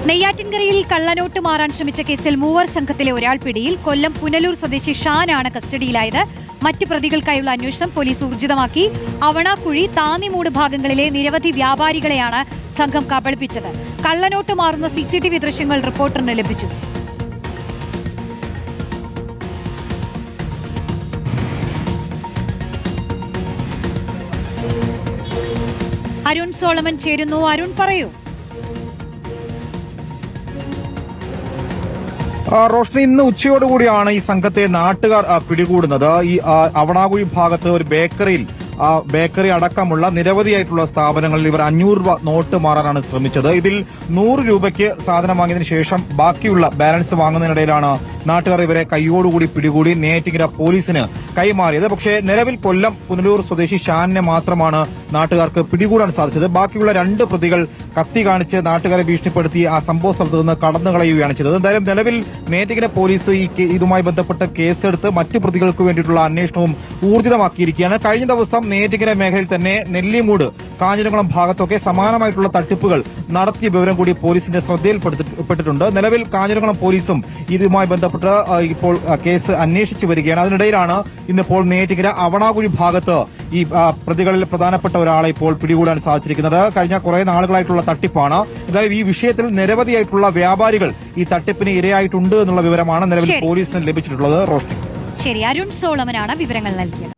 നെയ്യാറ്റിൻകരയിൽ കള്ളനോട്ട് മാറാൻ ശ്രമിച്ച കേസിൽ മൂവർ സംഘത്തിലെ ഒരാൾ പിടിയിൽ. കൊല്ലം പുനലൂർ സ്വദേശി ഷാനാണ് കസ്റ്റഡിയിലായത്. മറ്റ് പ്രതികൾക്കായുള്ള അന്വേഷണം പോലീസ് ഊർജിതമാക്കി. അവണാക്കുഴി, താന്നിമൂട് ഭാഗങ്ങളിലെ നിരവധി വ്യാപാരികളെയാണ് സംഘം കബളിപ്പിച്ചത്. കള്ളനോട്ട് മാറുന്ന സിസിടിവി ദൃശ്യങ്ങൾ റിപ്പോർട്ടറിന് ലഭിച്ചു. അരുൺ സോളമൻ ചേരുന്നു. അരുൺ, പറയൂ. റോഷ്നി, ഇന്ന് ഉച്ചയോടുകൂടിയാണ് ഈ സംഘത്തെ നാട്ടുകാർ പിടികൂടുന്നത്. ഈ അവണാകുഴി ഭാഗത്ത് ഒരു ബേക്കറി അടക്കമുള്ള നിരവധിയായിട്ടുള്ള സ്ഥാപനങ്ങളിൽ ഇവർ 500 രൂപ നോട്ട് മാറാനാണ് ശ്രമിച്ചത്. ഇതിൽ 100 രൂപയ്ക്ക് സാധനം വാങ്ങിയതിനു ശേഷം ബാക്കിയുള്ള ബാലൻസ് വാങ്ങുന്നതിനിടയിലാണ് നാട്ടുകാർ ഇവരെ കൈയോടുകൂടി പിടികൂടി നെയ്യാറ്റിൻകര പോലീസിന് കൈമാറിയത്. പക്ഷേ നിലവിൽ കൊല്ലം പുനലൂർ സ്വദേശി ഷാനിനെ മാത്രമാണ് നാട്ടുകാർക്ക് പിടികൂടാൻ സാധിച്ചത്. ബാക്കിയുള്ള 2 പ്രതികൾ കത്തി കാണിച്ച് നാട്ടുകാരെ ഭീഷണിപ്പെടുത്തി ആ സംഭവ സ്ഥലത്ത് നിന്ന് കടന്നുകളയുകയാണ് ചെയ്തത്. എന്തായാലും നിലവിൽ നെയ്യാറ്റിൻകര പോലീസ് ഇതുമായി ബന്ധപ്പെട്ട് കേസെടുത്ത് മറ്റു പ്രതികൾക്ക് വേണ്ടിയിട്ടുള്ള അന്വേഷണവും ഊർജിതമാക്കിയിരിക്കുകയാണ്. കഴിഞ്ഞ ദിവസം നെയ്യാറ്റിൻകര മേഖലയിൽ തന്നെ നെല്ലിമൂട്, കാഞ്ഞിരംകുളം ഭാഗത്തൊക്കെ സമാനമായിട്ടുള്ള തട്ടിപ്പുകൾ നടത്തിയ വിവരം കൂടി പോലീസിന്റെ ശ്രദ്ധയിൽപ്പെട്ടിട്ടുണ്ട്. നിലവിൽ കാഞ്ഞിരംകുളം പോലീസും ഇതുമായി ബന്ധപ്പെട്ട് ഇപ്പോൾ കേസ് അന്വേഷിച്ചു വരികയാണ്. അതിനിടയിലാണ് ഇന്നിപ്പോൾ നെയ്യാറ്റിൻകര അവണാകുഴി ഭാഗത്ത് ഈ പ്രതികളിൽ പ്രധാനപ്പെട്ട ഒരാളെ ഇപ്പോൾ പിടികൂടാൻ സാധിച്ചിരിക്കുന്നത്. കഴിഞ്ഞ കുറെ നാളുകളായിട്ടുള്ള തട്ടിപ്പാണ്. എന്തായാലും ഈ വിഷയത്തിൽ നിരവധിയായിട്ടുള്ള വ്യാപാരികൾ ഈ തട്ടിപ്പിന് ഇരയായിട്ടുണ്ട് എന്നുള്ള വിവരമാണ് നിലവിൽ പോലീസിന് ലഭിച്ചിട്ടുള്ളത്. റോഷ്നി, ശരി. അരുൺ സോളമനാണ് വിവരങ്ങൾ നൽകിയത്.